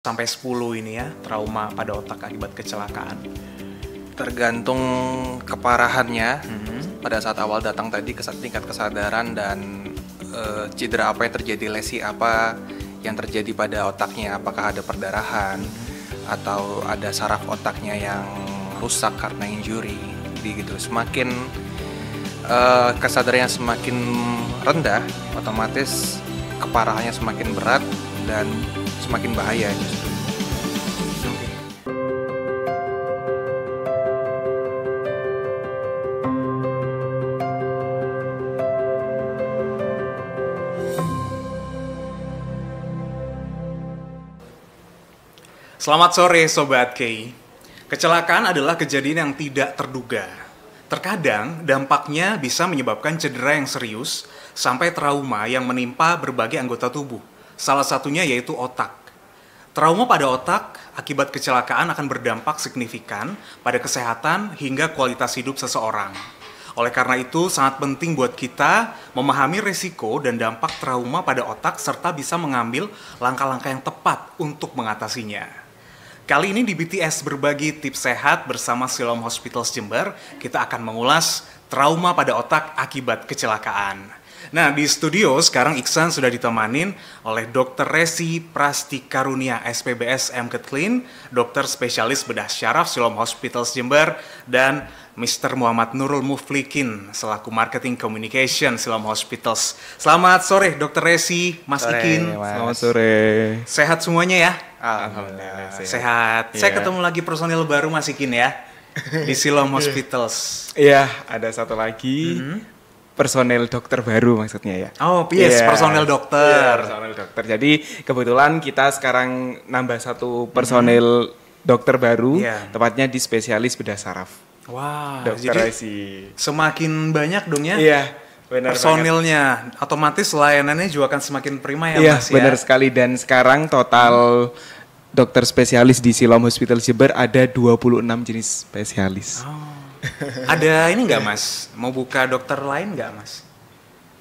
sampai 10 ini ya, trauma pada otak akibat kecelakaan? Tergantung keparahannya. Pada saat awal datang tadi tingkat kesadaran dan cedera apa yang terjadi, lesi apa yang terjadi pada otaknya, apakah ada perdarahan atau ada saraf otaknya yang rusak karena injury, gitu. Semakin kesadarannya semakin rendah, otomatis keparahannya semakin berat dan semakin bahaya justru. Selamat sore Sobat Kei. Kecelakaan adalah kejadian yang tidak terduga. Terkadang dampaknya bisa menyebabkan cedera yang serius sampai trauma yang menimpa berbagai anggota tubuh. Salah satunya yaitu otak. Trauma pada otak akibat kecelakaan akan berdampak signifikan pada kesehatan hingga kualitas hidup seseorang. Oleh karena itu, sangat penting buat kita memahami risiko dan dampak trauma pada otak serta bisa mengambil langkah-langkah yang tepat untuk mengatasinya. Kali ini di BTS Berbagi Tips Sehat bersama Siloam Hospitals Jember, kita akan mengulas trauma pada otak akibat kecelakaan. Nah, di studio sekarang Iksan sudah ditemanin oleh Dr. Resi Prastikarunia SPBS MKetlin, dokter spesialis bedah syaraf Siloam Hospitals Jember, dan Mr. Muhammad Nurul Muflikin selaku Marketing Communication Siloam Hospitals. Selamat sore Dr. Resi, Mas Ikin. Selamat sore. Sehat semuanya ya? Alhamdulillah. Sehat. Iya. Saya ketemu lagi personil baru Mas Ikin ya di Siloam Hospitals. Iya, ada satu lagi personel dokter baru maksudnya ya. Oh, yes, Iya. personel Iya, dokter. personel dokter. Jadi kebetulan kita sekarang nambah satu personel dokter baru, Iya. tepatnya di spesialis bedah saraf. Wah, Dokter jadi Resi. semakin banyak dong ya Iya, benar banget. personilnya. Otomatis layanannya juga akan semakin prima ya Iya, Mas ya. benar sekali. Dan sekarang total dokter spesialis di Siloam Hospital Jember ada 26 jenis spesialis. Oh. Ada ini nggak Mas? Mau buka dokter lain nggak Mas?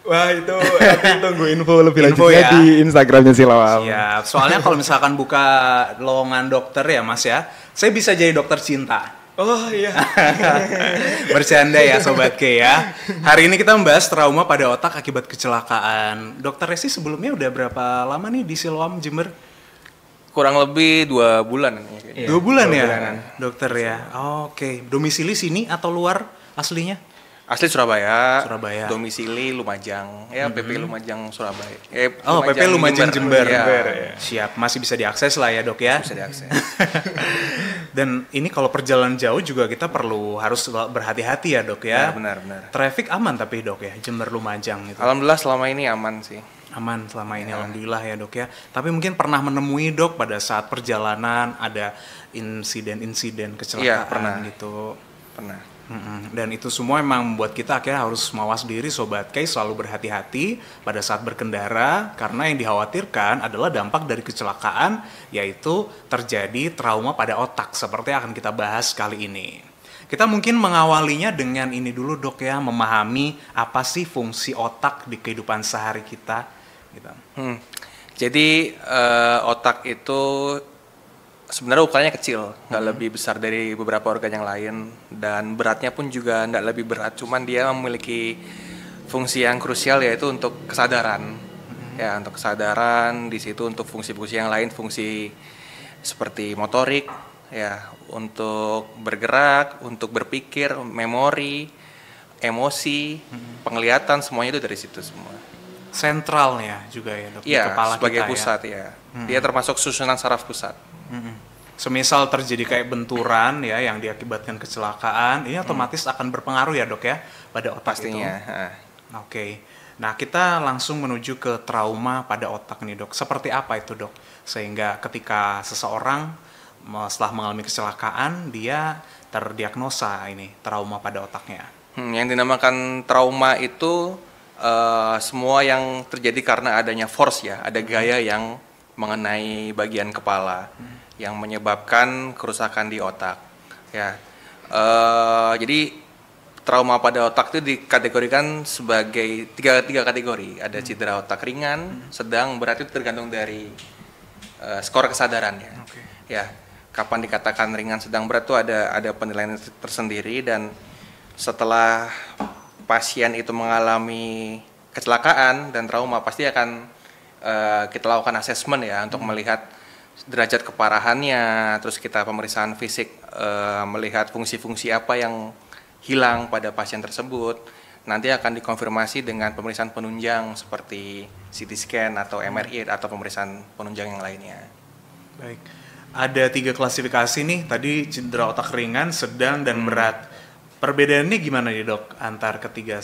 Wah, itu nanti tunggu info lebih Info lanjutnya ya. di Instagramnya Siloam. Siap. Soalnya kalau misalkan buka lowongan dokter ya Mas ya, saya bisa jadi dokter cinta. Oh iya. Bercanda ya Sobat K ya. Hari ini kita membahas trauma pada otak akibat kecelakaan. Dokter Resi sebelumnya udah berapa lama nih di Siloam Jember? Kurang lebih 2 bulan kayaknya. 2 bulan ya, bulanan. dokter ya. Oke. Domisili sini atau luar aslinya? Asli Surabaya, Surabaya. domisili Lumajang, ya PP Lumajang Surabaya. Oh, PP Lumajang Jember. Ya, Siap, masih bisa diakses lah ya dok ya. bisa diakses. Dan ini kalau perjalanan jauh juga kita harus berhati-hati ya dok ya. Benar. Traffic aman tapi dok ya, Jember Lumajang itu. Alhamdulillah selama ini aman sih. Aman selama ini alhamdulillah ya dok ya. Tapi mungkin pernah menemui dok pada saat perjalanan ada insiden-insiden kecelakaan Iya, pernah. gitu. Pernah. Dan itu semua memang membuat kita akhirnya harus mawas diri Sobat Kei, selalu berhati-hati pada saat berkendara karena yang dikhawatirkan adalah dampak dari kecelakaan yaitu terjadi trauma pada otak seperti yang akan kita bahas kali ini. Kita mungkin mengawalinya dengan ini dulu dok ya, memahami apa sih fungsi otak di kehidupan sehari kita gitu. Jadi otak itu sebenarnya ukurannya kecil, nggak lebih besar dari beberapa organ yang lain, dan beratnya pun juga nggak lebih berat. Cuman dia memiliki fungsi yang krusial yaitu untuk kesadaran. Ya, untuk kesadaran di situ untuk fungsi-fungsi yang lain, fungsi seperti motorik, ya, untuk bergerak, untuk berpikir, memori, emosi, penglihatan, semuanya itu dari situ semua. Sentralnya juga ya dok, di Iya, kepala sebagai kita pusat ya. Dia termasuk susunan saraf pusat. Semisal terjadi kayak benturan ya yang diakibatkan kecelakaan, ini otomatis akan berpengaruh ya dok ya pada otak Pastinya. itu. Oke. Nah kita langsung menuju ke trauma pada otak nih dok. Seperti apa itu dok? Sehingga ketika seseorang setelah mengalami kecelakaan dia terdiagnosa ini trauma pada otaknya. Yang dinamakan trauma itu semua yang terjadi karena adanya force ya, ada gaya yang mengenai bagian kepala yang menyebabkan kerusakan di otak. Ya, jadi trauma pada otak itu dikategorikan sebagai tiga kategori. Ada cedera otak ringan, sedang, berat, itu tergantung dari skor kesadarannya. Oke. Ya, kapan dikatakan ringan, sedang, berat itu ada penilaian tersendiri, dan setelah pasien itu mengalami kecelakaan dan trauma pasti akan kita lakukan asesmen ya untuk melihat derajat keparahannya, terus kita pemeriksaan fisik melihat fungsi-fungsi apa yang hilang pada pasien tersebut. Nanti akan dikonfirmasi dengan pemeriksaan penunjang seperti CT scan atau MRI atau pemeriksaan penunjang yang lainnya. Baik. Ada 3 klasifikasi nih, tadi cedera otak ringan, sedang, dan berat. Perbedaannya gimana nih dok antar ketiga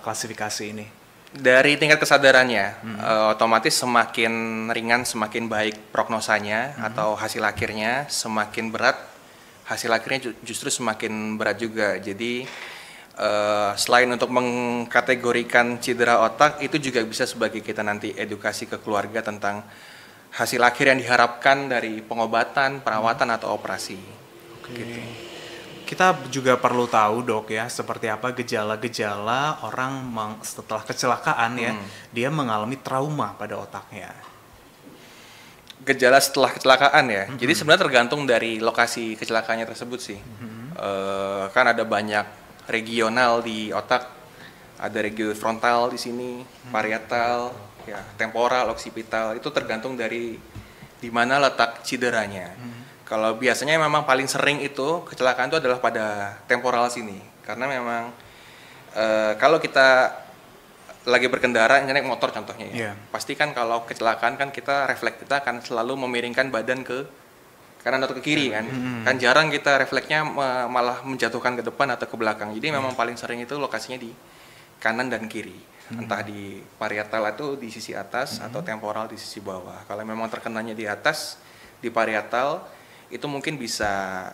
klasifikasi ini? Dari tingkat kesadarannya, otomatis semakin ringan semakin baik prognosanya atau hasil akhirnya, semakin berat hasil akhirnya justru semakin berat juga. Jadi selain untuk mengkategorikan cedera otak, itu juga bisa sebagai kita nanti edukasi ke keluarga tentang hasil akhir yang diharapkan dari pengobatan, perawatan atau operasi. Gitu. Kita juga perlu tahu dok ya, seperti apa gejala-gejala orang setelah kecelakaan ya, dia mengalami trauma pada otaknya. Gejala setelah kecelakaan ya, jadi sebenarnya tergantung dari lokasi kecelakaannya tersebut sih. Kan ada banyak regional di otak, ada region frontal di sini, parietal, ya, temporal, occipital, itu tergantung dari di mana letak cederanya. Kalau biasanya memang paling sering itu kecelakaan itu adalah pada temporal sini, karena memang kalau kita lagi berkendara, naik motor contohnya ya, pasti kan kalau kecelakaan kan refleks kita akan selalu memiringkan badan ke kanan atau ke kiri kan, kan jarang kita refleksnya malah menjatuhkan ke depan atau ke belakang. Jadi memang paling sering itu lokasinya di kanan dan kiri, entah di parietal itu di sisi atas atau temporal di sisi bawah. Kalau memang terkenanya di atas di parietal, itu mungkin bisa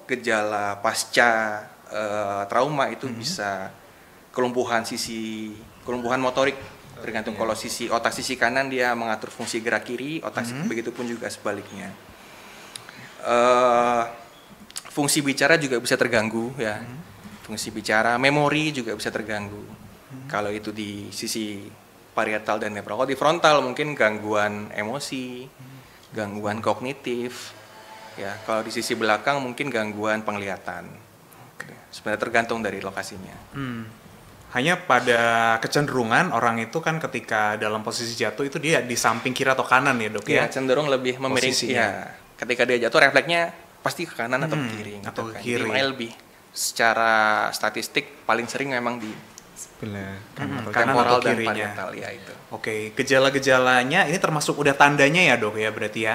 gejala pasca trauma itu bisa kelumpuhan motorik, tergantung kalau sisi otak sisi kanan dia mengatur fungsi gerak kiri, otak begitu pun juga sebaliknya. Fungsi bicara juga bisa terganggu ya, fungsi bicara, memori juga bisa terganggu. Kalau itu di sisi parietal dan temporal. Kalau di frontal mungkin gangguan emosi, gangguan kognitif, ya. Kalau di sisi belakang mungkin gangguan penglihatan. Sebenarnya tergantung dari lokasinya. Hanya pada kecenderungan orang itu kan ketika dalam posisi jatuh itu dia di samping kiri atau kanan ya dok ya? Ya, cenderung lebih memiring. Ya. Ketika dia jatuh refleksnya pasti ke kanan atau ke kiri. Atau gitu ke kiri. Jadi lebih secara statistik paling sering memang di sebelah kanan temporal atau dan kirinya. parietal ya itu. Oke, gejala-gejalanya ini termasuk udah tandanya ya dok ya berarti ya?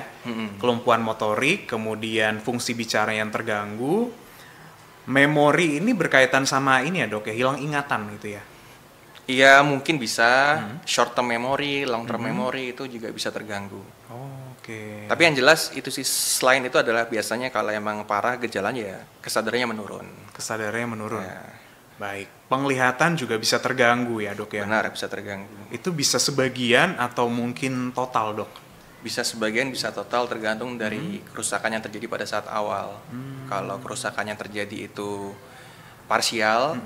Kelumpuhan motorik, kemudian fungsi bicara yang terganggu, memori ini berkaitan sama ini ya dok ya, hilang ingatan gitu ya? Iya mungkin bisa short term memory, long term memory itu juga bisa terganggu. Oke. Tapi yang jelas itu sih selain itu adalah biasanya kalau emang parah gejalanya ya kesadarannya menurun. Kesadarannya menurun. Ya. Baik. Penglihatan juga bisa terganggu ya dok ya? Benar, bisa terganggu. Itu bisa sebagian atau mungkin total dok? Bisa sebagian, bisa total, tergantung dari kerusakan yang terjadi pada saat awal. Kalau kerusakan yang terjadi itu parsial,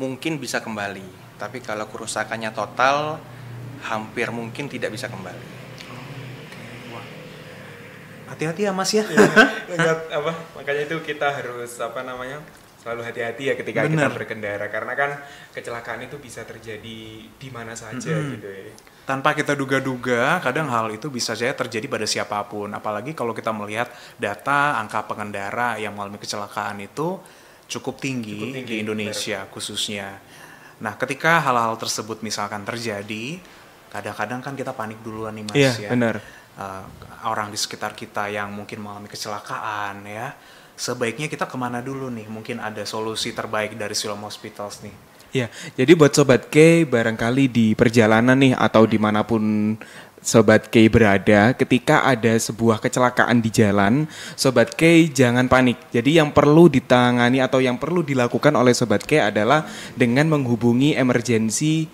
mungkin bisa kembali. Tapi kalau kerusakannya total, hampir mungkin tidak bisa kembali. Hati-hati ya mas ya. Makanya itu kita harus selalu hati-hati ya ketika kita berkendara, karena kan kecelakaan itu bisa terjadi di mana saja gitu ya. Tanpa kita duga-duga, kadang hal itu bisa saja terjadi pada siapapun. Apalagi kalau kita melihat data angka pengendara yang mengalami kecelakaan itu cukup tinggi di Indonesia khususnya. Nah, ketika hal-hal tersebut misalkan terjadi, kadang-kadang kan kita panik duluan nih mas. Iya, benar. Orang di sekitar kita yang mungkin mengalami kecelakaan ya, sebaiknya kita kemana dulu nih? Mungkin ada solusi terbaik dari Siloam Hospitals nih. Ya, jadi buat Sobat K barangkali di perjalanan nih atau dimanapun Sobat K berada, ketika ada sebuah kecelakaan di jalan, Sobat K jangan panik. Jadi yang perlu ditangani atau yang perlu dilakukan oleh Sobat K adalah dengan menghubungi emergency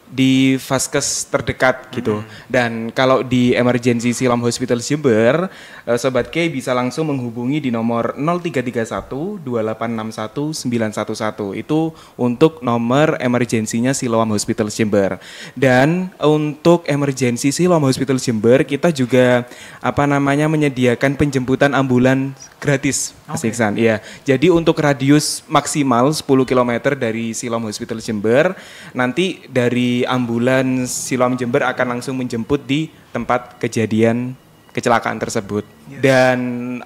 di vaskes terdekat gitu. Dan kalau di emergency Siloam Hospital Jember, Sobat K bisa langsung menghubungi di nomor 0331 2861 911. Itu untuk nomor emergensinya Siloam Hospital Jember. Dan untuk emergency Siloam Hospital Jember, kita juga menyediakan penjemputan ambulan gratis, Mas Iksan. Iya. Jadi untuk radius maksimal 10 km dari Siloam Hospital Jember, nanti dari ambulans Siloam Jember akan langsung menjemput di tempat kejadian kecelakaan tersebut. Dan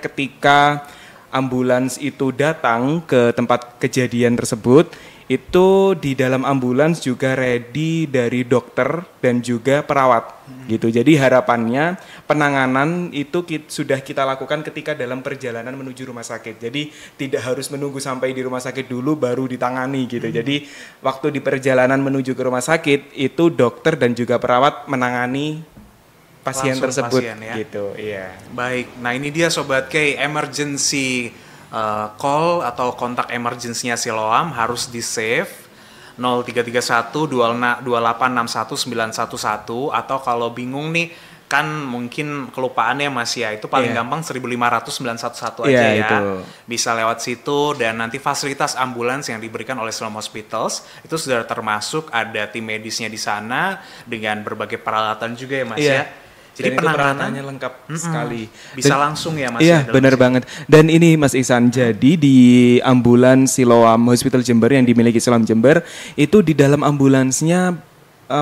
ketika ambulans itu datang ke tempat kejadian tersebut, itu di dalam ambulans juga ready dari dokter dan juga perawat gitu. Jadi harapannya penanganan itu sudah kita lakukan ketika dalam perjalanan menuju rumah sakit. Jadi tidak harus menunggu sampai di rumah sakit dulu baru ditangani gitu. Jadi waktu di perjalanan menuju ke rumah sakit itu dokter dan juga perawat menangani pasien Langsung tersebut pasien, ya? gitu. Iya. Baik, nah ini dia Sobat K, emergency call atau kontak emergensinya Siloam harus di save 0331 2861 911, atau kalau bingung nih kan mungkin kelupaannya Mas ya, itu paling gampang 1500 911 aja ya. Itu. Bisa lewat situ, dan nanti fasilitas ambulans yang diberikan oleh Siloam Hospitals itu sudah termasuk ada tim medisnya di sana dengan berbagai peralatan juga ya Mas ya. Jadi Dan itu penanganannya peralatannya lengkap sekali. bisa langsung ya Mas. Iya, ya, dalam benar sini. banget. Dan ini Mas Ihsan, jadi di ambulans Siloam Hospital Jember yang dimiliki Siloam Jember, itu di dalam ambulansnya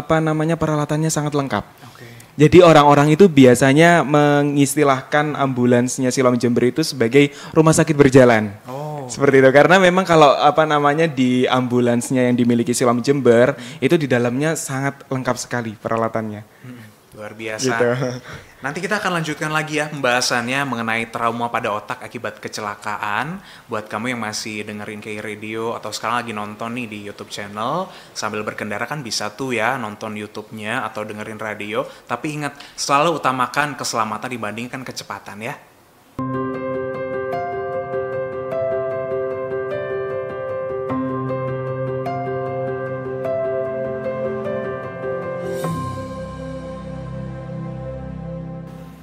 peralatannya sangat lengkap. Oke. Jadi orang-orang itu biasanya mengistilahkan ambulansnya Siloam Jember itu sebagai rumah sakit berjalan. Oh. Seperti itu, karena memang kalau di ambulansnya yang dimiliki Siloam Jember itu di dalamnya sangat lengkap sekali peralatannya. Luar biasa. Gitu. Nanti kita akan lanjutkan lagi ya pembahasannya mengenai trauma pada otak akibat kecelakaan. Buat kamu yang masih dengerin KI Radio atau sekarang lagi nonton nih di YouTube channel, sambil berkendara kan bisa tuh ya nonton YouTube-nya atau dengerin radio. Tapi ingat, selalu utamakan keselamatan dibandingkan kecepatan ya.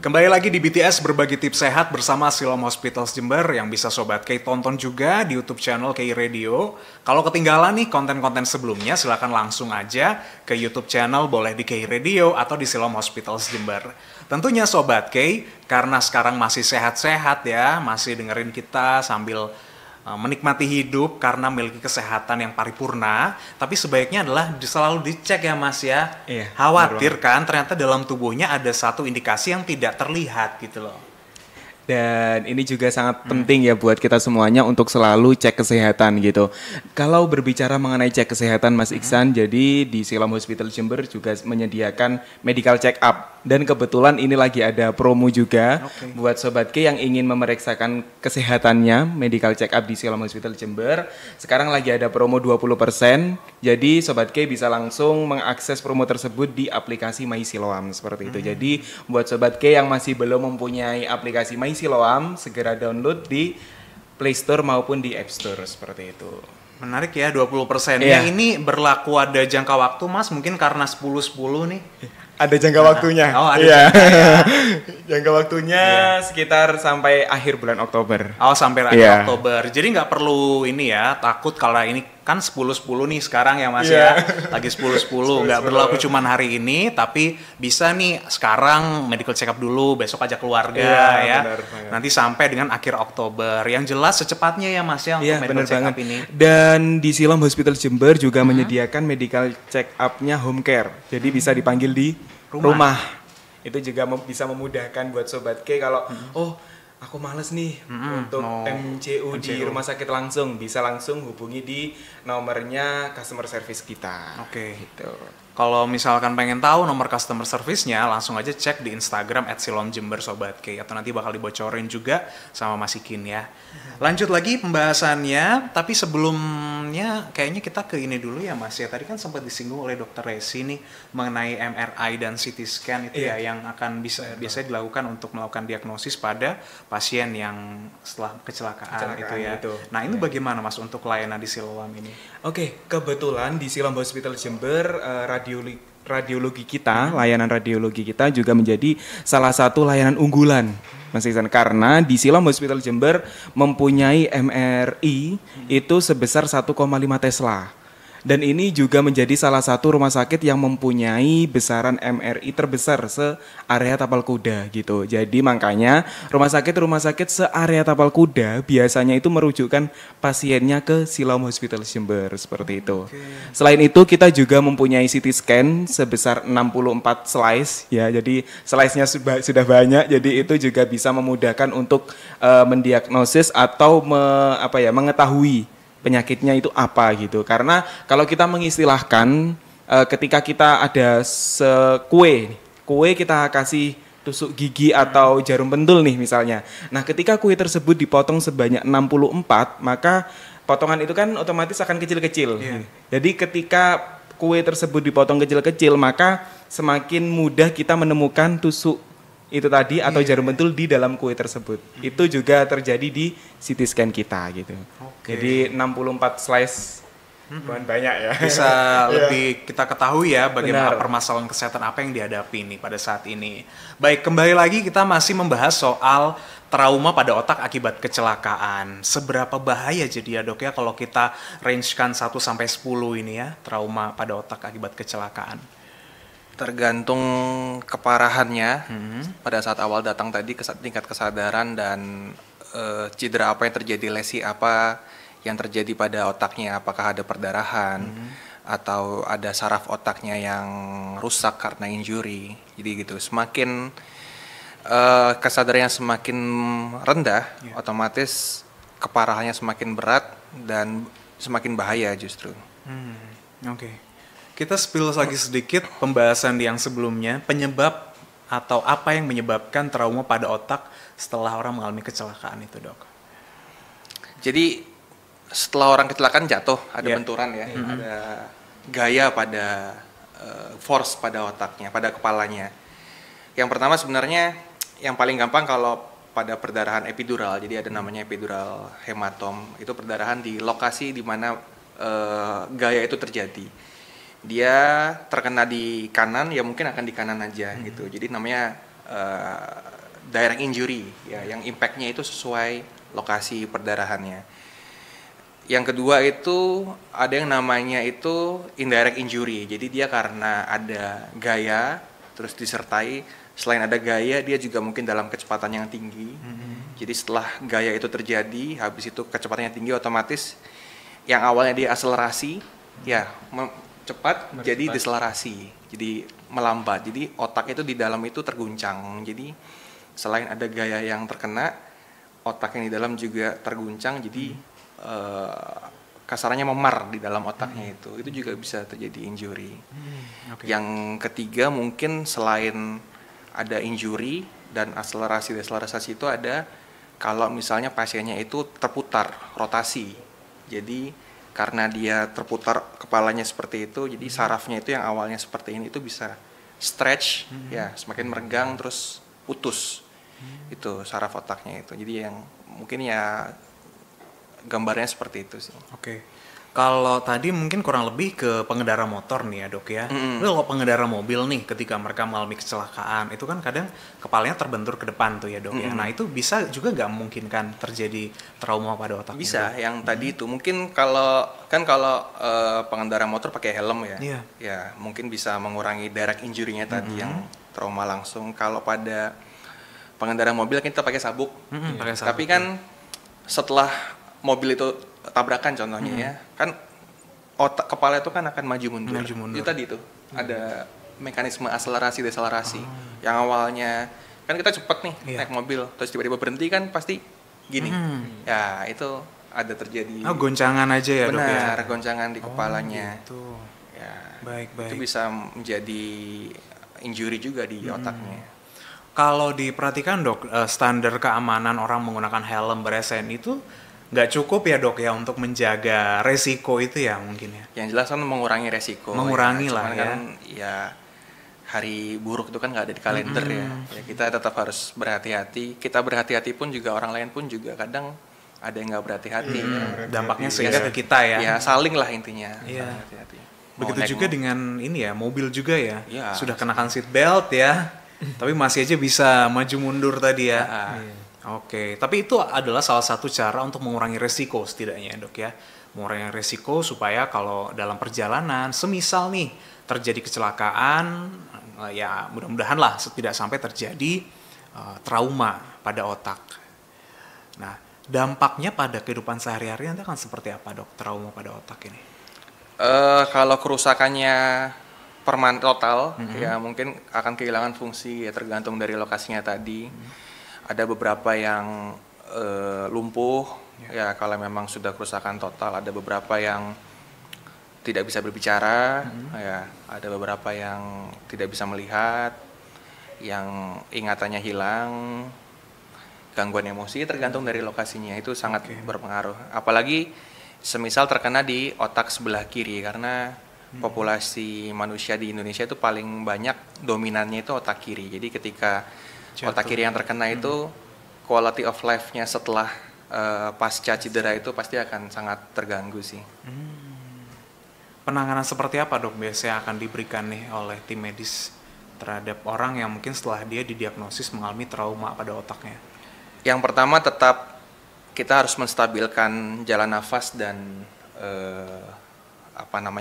Kembali lagi di BTS Berbagi Tips Sehat bersama Siloam Hospitals Jember yang bisa Sobat K tonton juga di YouTube channel KI Radio. Kalau ketinggalan nih konten-konten sebelumnya, silakan langsung aja ke YouTube channel, boleh di KI Radio atau di Siloam Hospitals Jember. Tentunya Sobat K, karena sekarang masih sehat-sehat ya, masih dengerin kita sambil menikmati hidup karena memiliki kesehatan yang paripurna, tapi sebaiknya adalah selalu dicek ya Mas ya. Iya, Khawatir kan ternyata dalam tubuhnya ada satu indikasi yang tidak terlihat gitu loh. Dan ini juga sangat penting ya buat kita semuanya untuk selalu cek kesehatan gitu. Kalau berbicara mengenai cek kesehatan Mas Iksan, jadi di Siloam Hospital Jember juga menyediakan medical check up. Dan kebetulan ini lagi ada promo juga buat Sobat K yang ingin memeriksakan kesehatannya, medical check up di Siloam Hospital Jember. Sekarang lagi ada promo 20%. Jadi Sobat K bisa langsung mengakses promo tersebut di aplikasi My Siloam seperti itu. Jadi buat Sobat K yang masih belum mempunyai aplikasi My Siloam, segera download di Play Store maupun di App Store seperti itu. Menarik ya 20%. Iya. Ini berlaku ada jangka waktu Mas, mungkin karena 10-10 nih. Ada jangka waktunya. Oh, ada Iya. jangka ya. Jangka waktunya sekitar sampai akhir bulan Oktober. Oh, sampai akhir Iya. Oktober. Jadi nggak perlu ini ya, takut kalau ini kan 10-10 nih sekarang ya Mas Iya. ya. Lagi 10-10, nggak berlaku cuman hari ini, tapi bisa nih sekarang medical check up dulu, besok ajak keluarga ya. Benar banget. Nanti sampai dengan akhir Oktober. Yang jelas secepatnya ya Mas ya untuk Iya, medical benar check banget. up ini. Dan di Siloam Hospital Jember juga menyediakan medical check up-nya home care. Jadi bisa dipanggil di rumah. Itu juga bisa memudahkan buat Sobat K kalau aku males nih untuk MCU di rumah sakit langsung, bisa langsung hubungi di nomornya customer service kita. Oke. Gitu. Kalau misalkan pengen tahu nomor customer service-nya, langsung aja cek di Instagram @silomjember Sobat K, atau nanti bakal dibocorin juga sama Mas Ikin ya. Lanjut lagi pembahasannya, tapi sebelumnya kayaknya kita ke ini dulu ya Mas ya. Tadi kan sempat disinggung oleh Dokter Resi nih mengenai MRI dan CT scan itu ya yang akan biasanya dilakukan untuk melakukan diagnosis pada pasien yang setelah kecelakaan itu ya. itu. Nah, ini bagaimana Mas untuk layanan di Siloam ini? Oke, kebetulan di Siloam Hospital Jember radiologi kita, layanan radiologi kita juga menjadi salah satu layanan unggulan, Mas Iksan, karena di Siloam Hospital Jember mempunyai MRI itu sebesar 1,5 Tesla. Dan ini juga menjadi salah satu rumah sakit yang mempunyai besaran MRI terbesar se-area Tapal Kuda gitu. Jadi makanya rumah sakit se-area Tapal Kuda biasanya itu merujukkan pasiennya ke Siloam Hospital Jember seperti itu. Selain itu kita juga mempunyai CT scan sebesar 64 slice ya. Jadi slice-nya sudah banyak, jadi itu juga bisa memudahkan untuk mendiagnosis atau mengetahui penyakitnya itu apa gitu. Karena kalau kita mengistilahkan ketika kita ada kue kita kasih tusuk gigi atau jarum pentul nih misalnya. Nah, ketika kue tersebut dipotong sebanyak 64, maka potongan itu kan otomatis akan kecil-kecil. Jadi ketika kue tersebut dipotong kecil-kecil, maka semakin mudah kita menemukan tusuk itu tadi atau jarum pentul di dalam kue tersebut. Itu juga terjadi di CT scan kita gitu. Jadi 64 slice bukan banyak ya. Bisa lebih kita ketahui ya bagaimana Benar. permasalahan kesehatan apa yang dihadapi nih pada saat ini. Baik, kembali lagi kita masih membahas soal trauma pada otak akibat kecelakaan. Seberapa bahaya jadi ya Dok ya kalau kita range-kan 1 sampai 10 ini ya, trauma pada otak akibat kecelakaan? Tergantung keparahannya pada saat awal datang tadi, tingkat kesadaran dan cedera apa yang terjadi, lesi apa yang terjadi pada otaknya, apakah ada perdarahan atau ada saraf otaknya yang rusak karena injury. Jadi gitu, semakin kesadarannya semakin rendah, otomatis keparahannya semakin berat dan semakin bahaya justru. Oke. Kita spill lagi sedikit pembahasan yang sebelumnya, penyebab atau apa yang menyebabkan trauma pada otak setelah orang mengalami kecelakaan itu, Dok. Jadi setelah orang kecelakaan jatuh, ada benturan ya, ada gaya pada force pada otaknya, pada kepalanya. Yang pertama sebenarnya yang paling gampang kalau pada perdarahan epidural, jadi ada namanya epidural hematom, itu perdarahan di lokasi di mana gaya itu terjadi. Dia terkena di kanan, ya mungkin akan di kanan aja gitu. Jadi namanya direct injury, ya, yang impact-nya itu sesuai lokasi perdarahannya. Yang kedua itu ada yang namanya itu indirect injury. Jadi dia karena ada gaya, terus disertai selain ada gaya, dia juga mungkin dalam kecepatan yang tinggi. Jadi setelah gaya itu terjadi, habis itu kecepatannya tinggi, otomatis yang awalnya dia akselerasi, ya cepat jadi deselerasi, jadi melambat. Jadi otak itu di dalam itu terguncang. Jadi selain ada gaya yang terkena, otak yang di dalam juga terguncang. Jadi kasarannya memar di dalam otaknya itu juga bisa terjadi injury. Yang ketiga mungkin selain ada injury dan akselerasi deselerasi itu ada kalau misalnya pasiennya itu terputar rotasi. Jadi karena dia terputar kepalanya seperti itu, jadi sarafnya itu yang awalnya seperti ini itu bisa stretch, ya semakin meregang terus putus. Itu saraf otaknya itu. Jadi yang mungkin ya gambarnya seperti itu sih. Oke. Kalau tadi mungkin kurang lebih ke pengendara motor nih ya Dok ya. Kalau pengendara mobil nih ketika mereka mengalami kecelakaan, itu kan kadang kepalanya terbentur ke depan tuh ya Dok ya. Nah itu bisa juga nggak memungkinkan terjadi trauma pada otak? Bisa, yang tadi itu mungkin kalau pengendara motor pakai helm ya, ya mungkin bisa mengurangi direct injury-nya tadi yang trauma langsung. Kalau pada pengendara mobil kita pakai sabuk, tapi kan setelah mobil itu tabrakan contohnya ya, kan otak kepala itu kan akan maju mundur. Itu tadi itu ada mekanisme akselerasi deselerasi. Yang awalnya kan kita cepet nih naik mobil, terus tiba-tiba berhenti kan pasti gini. Ya itu ada terjadi. Goncangan aja ya Dok ya. Benar, goncangan di kepalanya. Gitu. Ya, Baik, itu baik. bisa menjadi injury juga di otaknya. Kalau diperhatikan dok, standar keamanan orang menggunakan helm ber-SN itu nggak cukup ya dok ya untuk menjaga resiko itu ya mungkin ya. Yang jelas kan mengurangi resiko. Mengurangi ya. lah Cuman ya. kan ya hari buruk itu kan nggak ada di kalender ya. Ya kita tetap harus berhati-hati. Kita berhati-hati pun juga orang lain pun juga kadang ada yang nggak berhati-hati. Ya. Dampaknya sehingga ke kita ya. Ya saling lah intinya. Iya. Saling hati-hati. Mau Begitu naik juga dengan ini ya, mobil juga ya. Iya. Sudah kenakan seat belt ya. Tapi masih aja bisa maju mundur tadi ya. Oke, tapi itu adalah salah satu cara untuk mengurangi resiko setidaknya dok ya. Mengurangi resiko supaya kalau dalam perjalanan, semisal nih terjadi kecelakaan, ya mudah-mudahan lah tidak sampai terjadi trauma pada otak. Nah, dampaknya pada kehidupan sehari-hari nanti akan seperti apa dok, trauma pada otak ini? Kalau kerusakannya permanen total, ya mungkin akan kehilangan fungsi ya tergantung dari lokasinya tadi. Ada beberapa yang lumpuh, ya kalau memang sudah kerusakan total. Ada beberapa yang tidak bisa berbicara, ya ada beberapa yang tidak bisa melihat, yang ingatannya hilang, gangguan emosi tergantung dari lokasinya itu sangat berpengaruh. Apalagi semisal terkena di otak sebelah kiri karena populasi manusia di Indonesia itu paling banyak dominannya itu otak kiri. Jadi ketika otak kiri yang terkena itu quality of life-nya setelah pasca cedera itu pasti akan sangat terganggu sih. Penanganan seperti apa dok biasanya akan diberikan nih oleh tim medis terhadap orang yang mungkin setelah dia didiagnosis mengalami trauma pada otaknya? Yang pertama tetap kita harus menstabilkan jalan nafas dan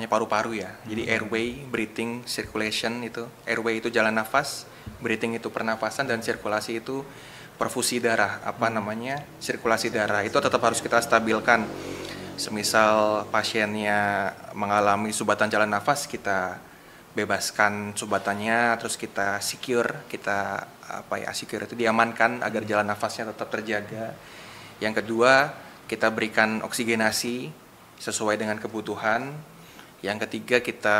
paru-paru ya. Jadi airway, breathing, circulation itu. Airway itu jalan nafas, breathing itu pernafasan, dan sirkulasi itu perfusi darah. Sirkulasi darah itu tetap harus kita stabilkan. Semisal pasiennya mengalami sumbatan jalan nafas, kita bebaskan sumbatannya, terus kita secure, secure itu diamankan agar jalan nafasnya tetap terjaga. Yang kedua, kita berikan oksigenasi sesuai dengan kebutuhan. Yang ketiga, kita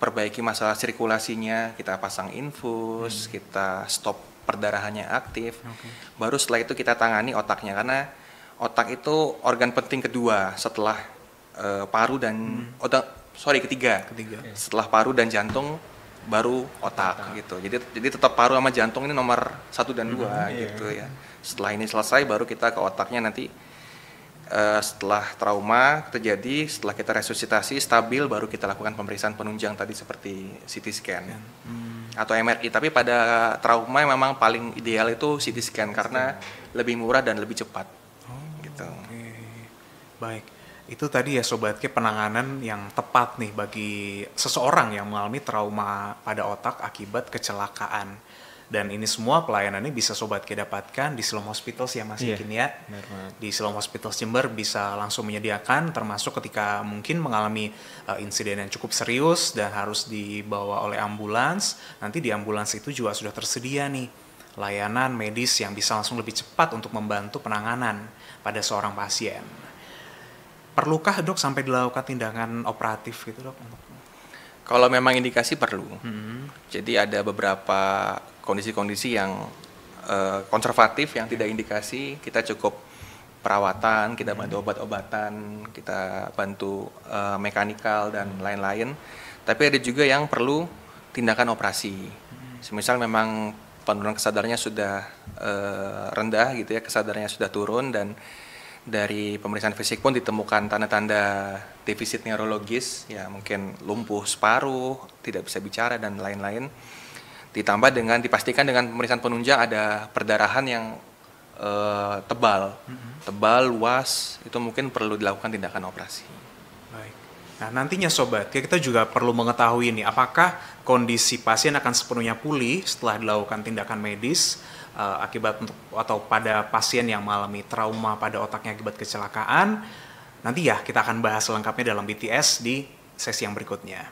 perbaiki masalah sirkulasinya, kita pasang infus, kita stop perdarahannya aktif. Baru setelah itu kita tangani otaknya, karena otak itu organ penting kedua setelah paru dan ketiga. Setelah paru dan jantung baru otak gitu. Jadi tetap paru sama jantung ini nomor 1 dan 2 gitu ya. Setelah ini selesai baru kita ke otaknya nanti. Setelah trauma terjadi, setelah kita resusitasi stabil, baru kita lakukan pemeriksaan penunjang tadi seperti CT scan atau MRI. Tapi pada trauma memang paling ideal itu CT scan karena lebih murah dan lebih cepat. Gitu. Baik, itu tadi ya Sobat K penanganan yang tepat nih bagi seseorang yang mengalami trauma pada otak akibat kecelakaan. Dan ini semua pelayanannya bisa Sobat K dapatkan di Siloam Hospitals ya Mas Ikin ya. Di Siloam Hospitals Jember bisa langsung menyediakan, termasuk ketika mungkin mengalami insiden yang cukup serius dan harus dibawa oleh ambulans. Nanti di ambulans itu juga sudah tersedia nih layanan medis yang bisa langsung lebih cepat untuk membantu penanganan pada seorang pasien. Perlukah dok sampai dilakukan tindakan operatif gitu dok? Kalau memang indikasi perlu. Jadi ada beberapa kondisi-kondisi yang konservatif yang tidak indikasi, kita cukup perawatan, kita bantu obat-obatan, kita bantu mekanikal dan lain-lain. Tapi ada juga yang perlu tindakan operasi. Semisal memang penurunan kesadarannya sudah rendah gitu ya, kesadarannya sudah turun dan dari pemeriksaan fisik pun ditemukan tanda-tanda defisit neurologis, ya mungkin lumpuh separuh, tidak bisa bicara dan lain-lain. Ditambah dengan dipastikan dengan pemeriksaan penunjang ada perdarahan yang tebal, luas, itu mungkin perlu dilakukan tindakan operasi. Baik. Nah nantinya Sobat, kita juga perlu mengetahui nih, apakah kondisi pasien akan sepenuhnya pulih setelah dilakukan tindakan medis akibat atau pada pasien yang mengalami trauma pada otaknya akibat kecelakaan. Nanti ya kita akan bahas lengkapnya dalam BTS di sesi yang berikutnya.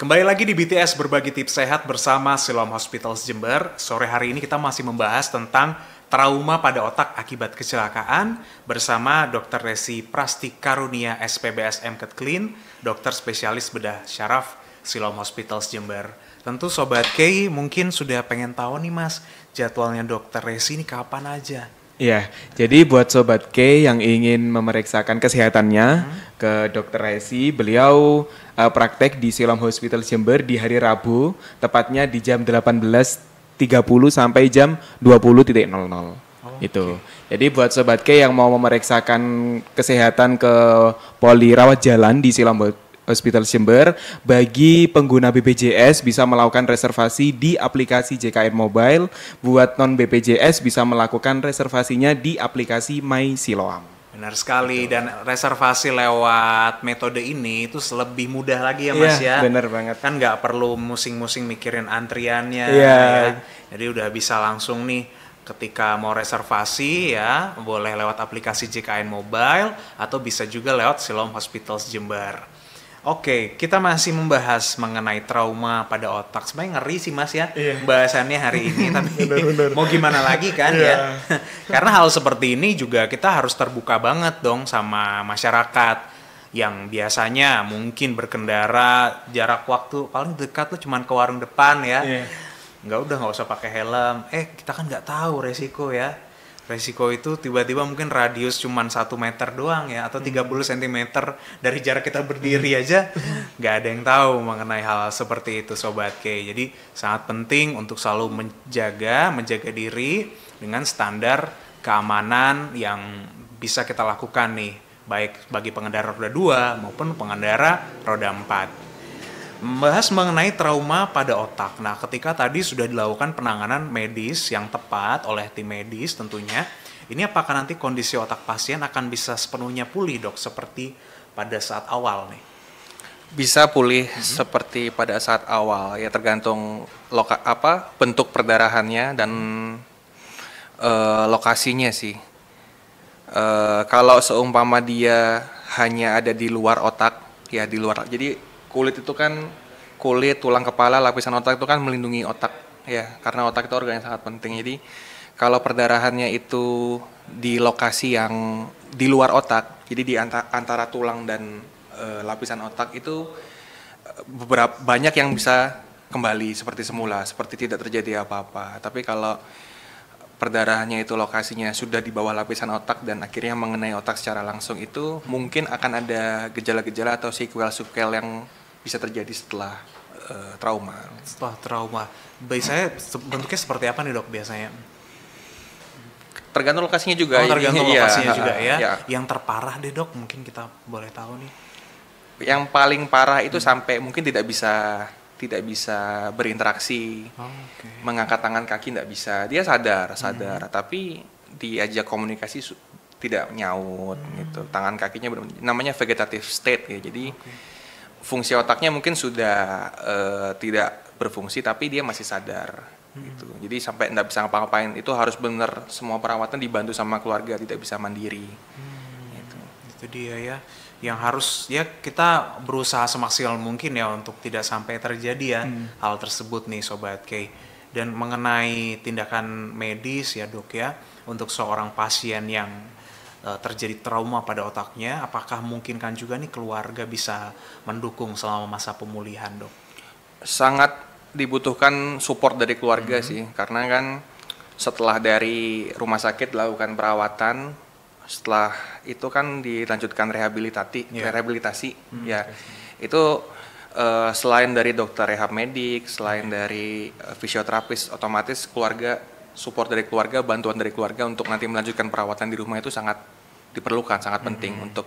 Kembali lagi di BTS Berbagi Tips Sehat bersama Siloam Hospitals Jember. Sore hari ini kita masih membahas tentang trauma pada otak akibat kecelakaan bersama Dr. Resi Prastikarunia SPBS MKet Clean, dokter spesialis bedah syaraf Siloam Hospitals Jember. Tentu Sobat K mungkin sudah pengen tahu nih Mas, jadwalnya Dr. Resi ini kapan aja? Ya, jadi buat Sobat K yang ingin memeriksakan kesehatannya ke Dr. Resi, beliau praktek di Siloam Hospital Jember di hari Rabu, tepatnya di jam 18.30 sampai jam 20.00. Itu. Jadi buat Sobat K yang mau memeriksakan kesehatan ke poli rawat jalan di Siloam Hospital Jember, bagi pengguna BPJS bisa melakukan reservasi di aplikasi JKN Mobile. Buat non BPJS bisa melakukan reservasinya di aplikasi My Siloam. Benar sekali, dan reservasi lewat metode ini itu lebih mudah lagi ya Mas ya. Benar banget. Kan nggak perlu musing-musing mikirin antriannya Iya. ya. Jadi udah bisa langsung nih ketika mau reservasi ya, boleh lewat aplikasi JKN Mobile atau bisa juga lewat Siloam Hospitals Jember. Oke, kita masih membahas mengenai trauma pada otak. Sebenarnya ngeri sih Mas ya bahasannya hari ini, tapi mau gimana lagi kan ya. Karena hal seperti ini juga kita harus terbuka banget dong sama masyarakat yang biasanya mungkin berkendara jarak waktu paling dekat tuh cuman ke warung depan ya. Nggak usah pakai helm. Kita kan nggak tahu resiko ya. Resiko itu tiba-tiba mungkin radius cuman 1 meter doang ya, atau 30 cm dari jarak kita berdiri aja, nggak ada yang tahu mengenai hal seperti itu Sobat K. Jadi sangat penting untuk selalu menjaga diri dengan standar keamanan yang bisa kita lakukan nih, baik bagi pengendara roda 2 maupun pengendara roda 4. Membahas mengenai trauma pada otak. Nah, ketika tadi sudah dilakukan penanganan medis yang tepat oleh tim medis tentunya, ini apakah nanti kondisi otak pasien akan bisa sepenuhnya pulih dok, seperti pada saat awal nih? Bisa pulih seperti pada saat awal, ya tergantung bentuk perdarahannya dan lokasinya sih. Kalau seumpama dia hanya ada di luar otak, ya di luar. Jadi kulit itu kan, kulit, tulang kepala, lapisan otak itu kan melindungi otak ya, karena otak itu organ yang sangat penting. Jadi kalau perdarahannya itu di lokasi yang di luar otak, jadi di antara tulang dan lapisan otak itu banyak yang bisa kembali seperti semula, seperti tidak terjadi apa-apa. Tapi kalau perdarahannya itu lokasinya sudah di bawah lapisan otak dan akhirnya mengenai otak secara langsung, itu mungkin akan ada gejala-gejala atau sequel yang bisa terjadi setelah trauma. Setelah trauma, biasanya bentuknya seperti apa nih dok biasanya? Tergantung lokasinya juga. Tergantung lokasinya juga ya. Ya. Yang terparah deh dok, mungkin kita boleh tahu nih. Yang paling parah itu sampai mungkin tidak bisa berinteraksi, mengangkat tangan kaki tidak bisa. Dia sadar, tapi diajak komunikasi tidak nyaut gitu. Tangan kakinya namanya vegetative state ya. Jadi fungsi otaknya mungkin sudah tidak berfungsi, tapi dia masih sadar gitu. Jadi sampai tidak bisa ngapa-ngapain, itu harus benar semua perawatan dibantu sama keluarga, tidak bisa mandiri. Gitu. Itu dia ya, yang harus ya kita berusaha semaksimal mungkin ya untuk tidak sampai terjadi ya hal tersebut nih Sobat K. Dan mengenai tindakan medis ya dok ya, untuk seorang pasien yang terjadi trauma pada otaknya, apakah mungkin kan juga nih keluarga bisa mendukung selama masa pemulihan dok? Sangat dibutuhkan support dari keluarga sih, karena kan setelah dari rumah sakit lakukan perawatan, setelah itu kan dilanjutkan rehabilitasi ya. Itu selain dari dokter rehab medik, selain dari fisioterapis, otomatis keluarga, support dari keluarga, bantuan dari keluarga untuk nanti melanjutkan perawatan di rumah itu sangat diperlukan, sangat penting untuk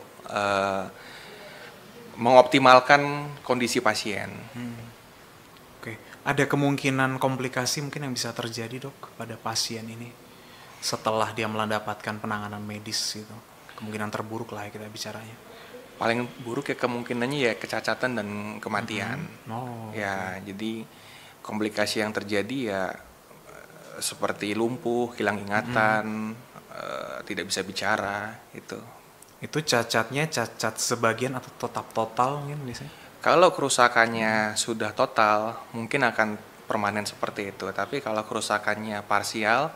mengoptimalkan kondisi pasien. Oke, ada kemungkinan komplikasi mungkin yang bisa terjadi dok pada pasien ini setelah dia mendapatkan penanganan medis itu? Kemungkinan terburuk lah ya kita bicaranya. Paling buruk ya kemungkinannya ya kecacatan dan kematian. Ya, jadi komplikasi yang terjadi ya seperti lumpuh, hilang ingatan, tidak bisa bicara itu. Itu cacatnya cacat sebagian atau tetap total mungkin biasanya? Kalau kerusakannya sudah total, mungkin akan permanen seperti itu. Tapi kalau kerusakannya parsial,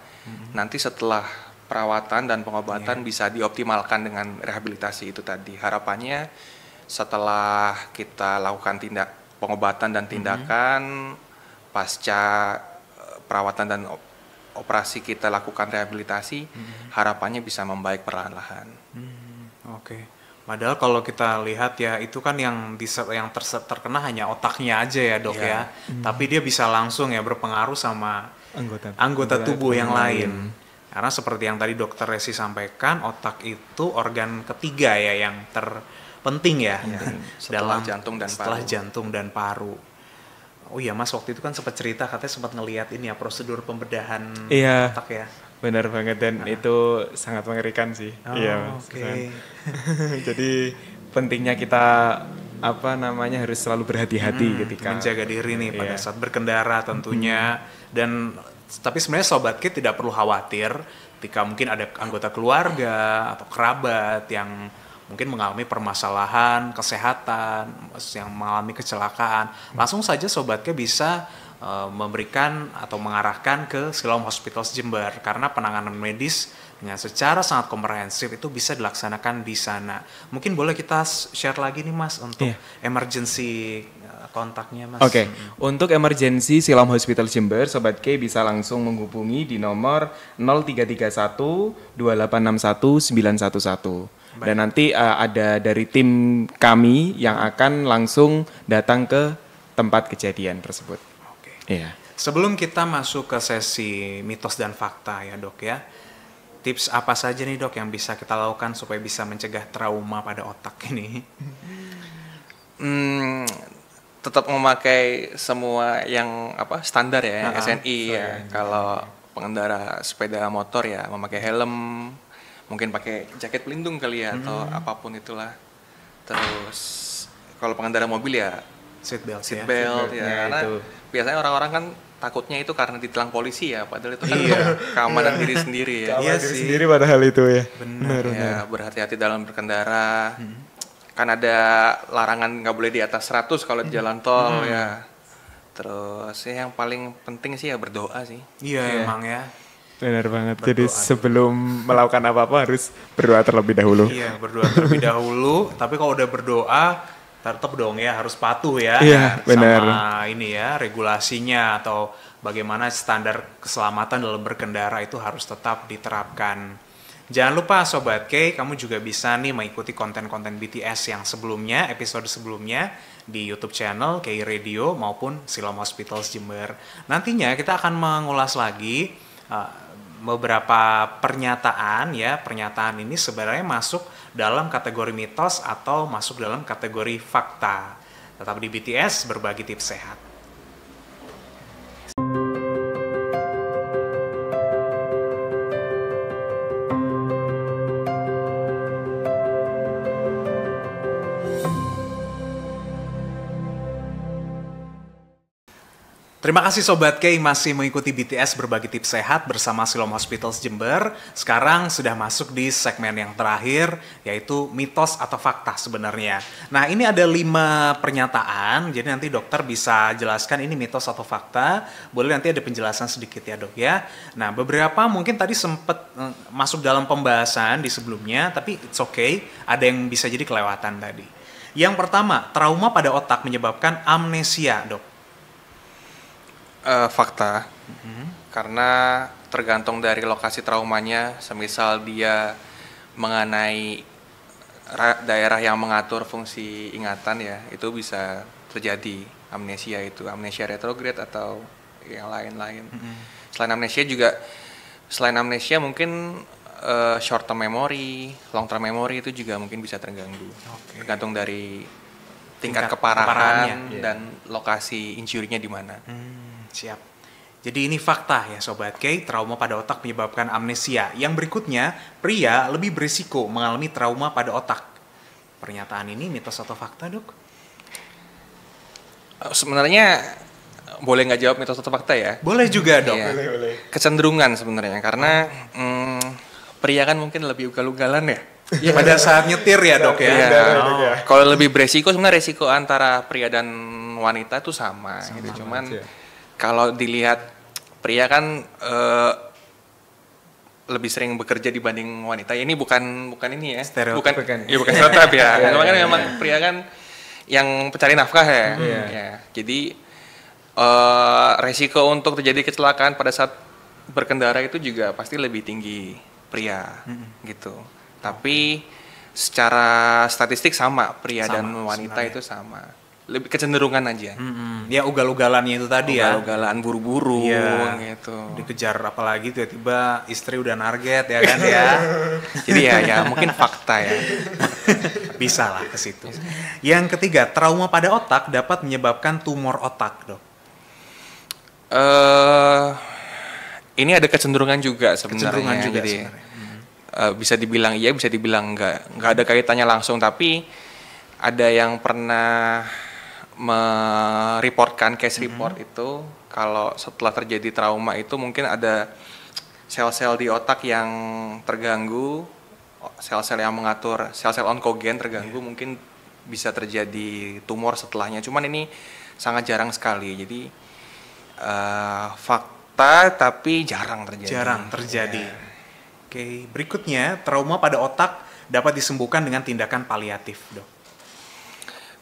nanti setelah perawatan dan pengobatan bisa dioptimalkan dengan rehabilitasi itu tadi. Harapannya setelah kita lakukan pengobatan dan tindakan, pasca perawatan dan operasi kita lakukan rehabilitasi, harapannya bisa membaik perlahan-lahan. Oke. Padahal kalau kita lihat ya itu kan yang terkena hanya otaknya aja ya dok ya. Tapi dia bisa langsung ya berpengaruh sama anggota tubuh yang lain. Karena seperti yang tadi dokter Resi sampaikan, otak itu organ ketiga ya yang terpenting ya, setelah jantung dan paru. Oh iya Mas, waktu itu kan sempat cerita katanya sempat ngelihat ini ya prosedur pembedahan otak ya. Benar banget dan itu sangat mengerikan sih. Oke. Jadi pentingnya kita harus selalu berhati-hati ketika menjaga diri nih pada saat berkendara tentunya. Dan tapi sebenarnya Sobat K tidak perlu khawatir ketika mungkin ada anggota keluarga atau kerabat yang mungkin mengalami permasalahan kesehatan, yang mengalami kecelakaan. Langsung saja Sobat K bisa memberikan atau mengarahkan ke Siloam Hospitals Jember karena penanganan medis dengan secara sangat komprehensif itu bisa dilaksanakan di sana. Mungkin boleh kita share lagi nih Mas untuk emergency kontaknya Mas. Oke. Untuk emergency Siloam Hospital Jember, Sobat K bisa langsung menghubungi di nomor 0331 2861 911. Dan nanti ada dari tim kami yang akan langsung datang ke tempat kejadian tersebut. Oke. Iya. Sebelum kita masuk ke sesi mitos dan fakta ya dok ya, tips apa saja nih dok yang bisa kita lakukan supaya bisa mencegah trauma pada otak ini? Tetap memakai semua yang standar ya, SNI ya. Kalau pengendara sepeda motor ya memakai helm, mungkin pakai jaket pelindung kali ya atau apapun itulah. Terus kalau pengendara mobil ya seat belt ya. Karena itu. Biasanya orang-orang kan takutnya itu karena ditilang polisi ya, padahal itu kan keamanan diri sendiri ya. Keamanan diri sendiri padahal itu ya. Benar. Ya, berhati-hati dalam berkendara. Kan ada larangan nggak boleh di atas 100 kalau di jalan tol ya. Terus yang paling penting sih ya berdoa sih. Iya emang ya. Benar banget. Berdoa. Jadi sebelum melakukan apa-apa harus berdoa terlebih dahulu. Iya, berdoa terlebih dahulu. Tapi kalau udah berdoa, tetap dong ya harus patuh ya. Iya, benar. Sama ini ya, regulasinya atau bagaimana standar keselamatan dalam berkendara itu harus tetap diterapkan. Jangan lupa Sobat K, kamu juga bisa nih mengikuti konten-konten BTS yang sebelumnya, episode sebelumnya di YouTube channel K Radio maupun Siloam Hospitals Jember. Nantinya kita akan mengulas lagi beberapa pernyataan ya. Pernyataan ini sebenarnya masuk dalam kategori mitos atau masuk dalam kategori fakta. Tetap di BTS, berbagi tips sehat. Terima kasih Sobat K masih mengikuti BTS berbagi tips sehat bersama Siloam Hospitals Jember. Sekarang sudah masuk di segmen yang terakhir, yaitu mitos atau fakta sebenarnya. Nah ini ada 5 pernyataan, jadi nanti dokter bisa jelaskan ini mitos atau fakta. Boleh nanti ada penjelasan sedikit ya dok ya. Nah beberapa mungkin tadi sempat masuk dalam pembahasan di sebelumnya, tapi it's okay, ada yang bisa jadi kelewatan tadi. Yang pertama, trauma pada otak menyebabkan amnesia dok. Fakta, karena tergantung dari lokasi traumanya, semisal dia mengenai daerah yang mengatur fungsi ingatan ya, itu bisa terjadi amnesia retrograde atau yang lain-lain. Selain amnesia mungkin short term memory, long term memory itu juga mungkin bisa terganggu. Tergantung dari tingkat keparahan dan lokasi injury-nya di mana. Siap. Jadi ini fakta ya Sobat K, trauma pada otak menyebabkan amnesia. Yang berikutnya, pria lebih berisiko mengalami trauma pada otak. Pernyataan ini mitos atau fakta dok? Sebenarnya boleh nggak jawab mitos atau fakta ya? Boleh juga dok. Ya. Boleh. Kecenderungan sebenarnya, karena pria kan mungkin lebih ugal-ugalan ya. Pada saat nyetir ya dok ya. Iya. Oh. Kalau lebih beresiko sebenarnya resiko antara pria dan wanita itu sama gitu. Cuman kalau dilihat pria kan lebih sering bekerja dibanding wanita. Ya, ini bukan ini ya. Stereotip. Bukan stereotip ya. Cuma kan memang pria kan yang pencari nafkah ya. Ya. Jadi resiko untuk terjadi kecelakaan pada saat berkendara itu juga pasti lebih tinggi pria gitu. Tapi secara statistik sama pria dan wanita sebenarnya. itu sama. Lebih kecenderungan aja. Ya ugal-ugalannya itu tadi ya. Ugal-ugalan buru-buru Iya. gitu. Dikejar apalagi tiba-tiba istri udah target ya kan ya. Jadi ya mungkin fakta ya. Bisa lah ke situ. Yang ketiga, trauma pada otak dapat menyebabkan tumor otak, dok. Ini ada kecenderungan juga sebenarnya. Kecenderungan juga Jadi, sebenarnya. bisa dibilang iya, bisa dibilang nggak ada kaitannya langsung, tapi ada yang pernah mereportkan case report itu kalau setelah terjadi trauma itu mungkin ada sel-sel di otak yang terganggu, sel-sel yang mengatur, sel-sel onkogen terganggu, mungkin bisa terjadi tumor setelahnya. Cuman ini sangat jarang sekali, jadi fakta tapi jarang terjadi. Jarang terjadi. Oke, berikutnya, trauma pada otak dapat disembuhkan dengan tindakan paliatif, dok.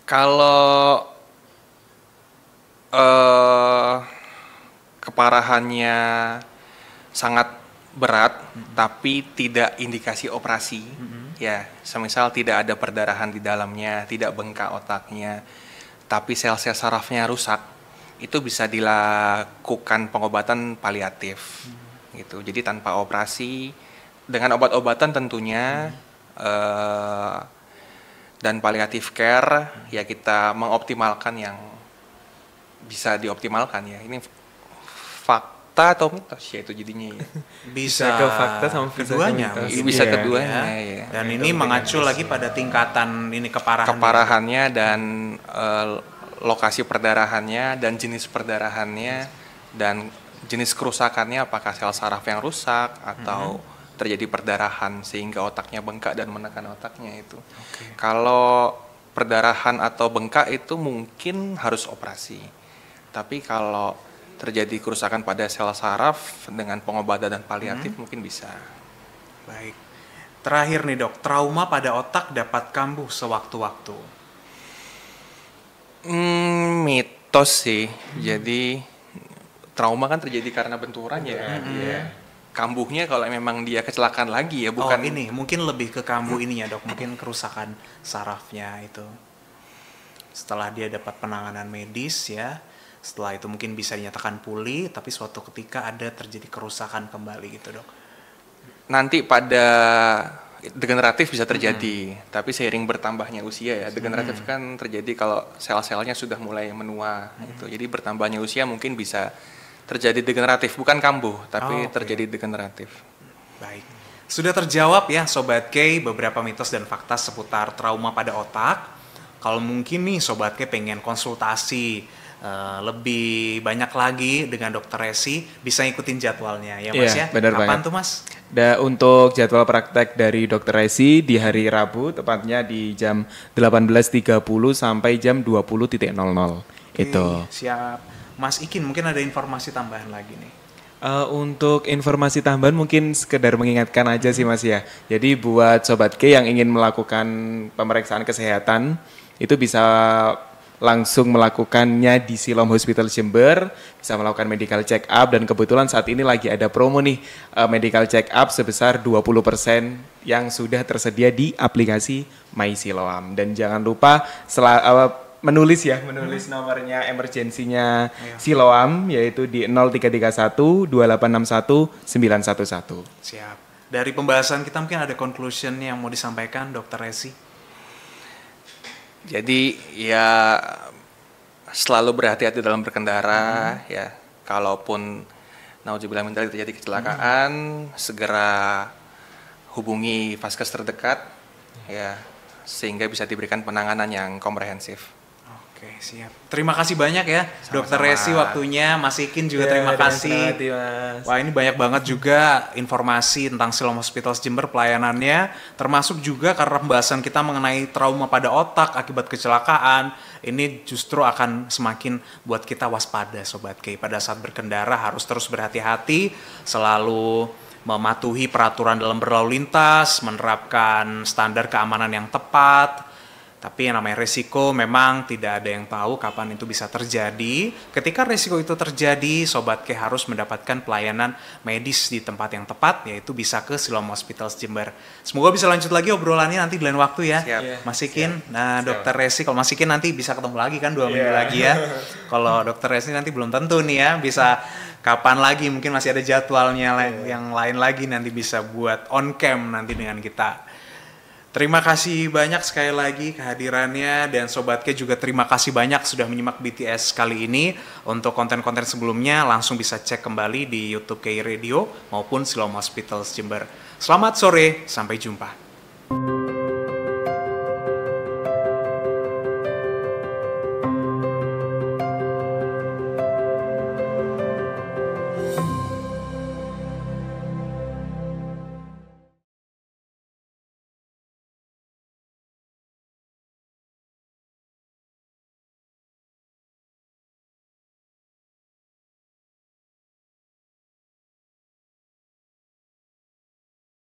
Kalau keparahannya sangat berat tapi tidak indikasi operasi, ya, semisal tidak ada perdarahan di dalamnya, tidak bengkak otaknya, tapi sel-sel sarafnya rusak, itu bisa dilakukan pengobatan paliatif, gitu. Jadi tanpa operasi, dengan obat-obatan tentunya. Dan palliative care ya kita mengoptimalkan yang bisa dioptimalkan ya. Ini fakta atau mitos ya itu jadinya ya. Bisa ke fakta sama bisa ke keduanya. mitos. mungkin Bisa Iya. keduanya ya. Dan ini mengacu lagi pada tingkatan ini keparahan. Keparahannya dan lokasi perdarahannya dan jenis perdarahannya dan jenis kerusakannya, apakah sel saraf yang rusak atau terjadi perdarahan sehingga otaknya bengkak dan menekan otaknya itu. Kalau perdarahan atau bengkak itu mungkin harus operasi. Tapi kalau terjadi kerusakan pada sel saraf dengan pengobatan dan paliatif mungkin bisa. Baik. Terakhir nih dok, trauma pada otak dapat kambuh sewaktu-waktu. Mitos sih. Jadi trauma kan terjadi karena benturan ya. Kambuhnya kalau memang dia kecelakaan lagi ya, bukan ini mungkin lebih ke kambuh ininya dok, mungkin kerusakan sarafnya itu. Setelah dia dapat penanganan medis ya, setelah itu mungkin bisa dinyatakan pulih, tapi suatu ketika ada terjadi kerusakan kembali gitu dok. nanti pada degeneratif bisa terjadi, tapi seiring bertambahnya usia ya, degeneratif kan terjadi kalau sel-selnya sudah mulai menua gitu. Jadi bertambahnya usia mungkin bisa terjadi degeneratif, bukan kambuh, tapi terjadi degeneratif. Baik. Sudah terjawab ya Sobat K beberapa mitos dan fakta seputar trauma pada otak. Kalau mungkin nih Sobat K pengen konsultasi lebih banyak lagi dengan Dokter Resi, bisa ikutin jadwalnya ya Mas Iya, ya. benar Kapan banget. tuh Mas? Untuk jadwal praktek dari Dokter Resi di hari Rabu, tepatnya di jam 18.30 sampai jam 20.00. Itu. Siap. Mas Ikin mungkin ada informasi tambahan lagi nih. Untuk informasi tambahan mungkin sekedar mengingatkan aja sih Mas ya. Jadi buat Sobat K yang ingin melakukan pemeriksaan kesehatan, itu bisa langsung melakukannya di Siloam Hospital Jember, bisa melakukan medical check up, dan kebetulan saat ini lagi ada promo nih, medical check up sebesar 20% yang sudah tersedia di aplikasi My Siloam. Dan jangan lupa menulis nomornya emergensinya Siloam, yaitu di 0331 2861 911. Siap. Dari pembahasan kita mungkin ada conclusion yang mau disampaikan Dokter Resi. Jadi ya selalu berhati-hati dalam berkendara ya. Kalaupun naudzubillah min dzalik terjadi kecelakaan, segera hubungi vaskes terdekat ya, sehingga bisa diberikan penanganan yang komprehensif. Oke. Oke, siap. Terima kasih banyak ya, Dokter Resi waktunya, Mas Ikin juga terima kasih. Wah, ini banyak banget juga informasi tentang Siloam Hospitals Jember pelayanannya, termasuk juga karena pembahasan kita mengenai trauma pada otak akibat kecelakaan. Ini justru akan semakin buat kita waspada, Sobat K. Pada saat berkendara harus terus berhati-hati, selalu mematuhi peraturan dalam berlalu lintas, menerapkan standar keamanan yang tepat. Tapi yang namanya resiko memang tidak ada yang tahu kapan itu bisa terjadi. Ketika resiko itu terjadi, Sobat K harus mendapatkan pelayanan medis di tempat yang tepat, yaitu bisa ke Siloam Hospitals Jember. Semoga bisa lanjut lagi obrolannya nanti di lain waktu ya, Mas Ikin. Nah, Dokter Resi, kalau Mas Ikin nanti bisa ketemu lagi kan 2 minggu lagi ya. Kalau Dokter Resi nanti belum tentu nih ya, bisa kapan lagi, mungkin masih ada jadwalnya yang lain lagi, nanti bisa buat on cam nanti dengan kita. Terima kasih banyak sekali lagi kehadirannya, dan Sobat K juga terima kasih banyak sudah menyimak BTS kali ini. Untuk konten-konten sebelumnya langsung bisa cek kembali di YouTube K Radio maupun Siloam Hospitals Jember. Selamat sore, sampai jumpa.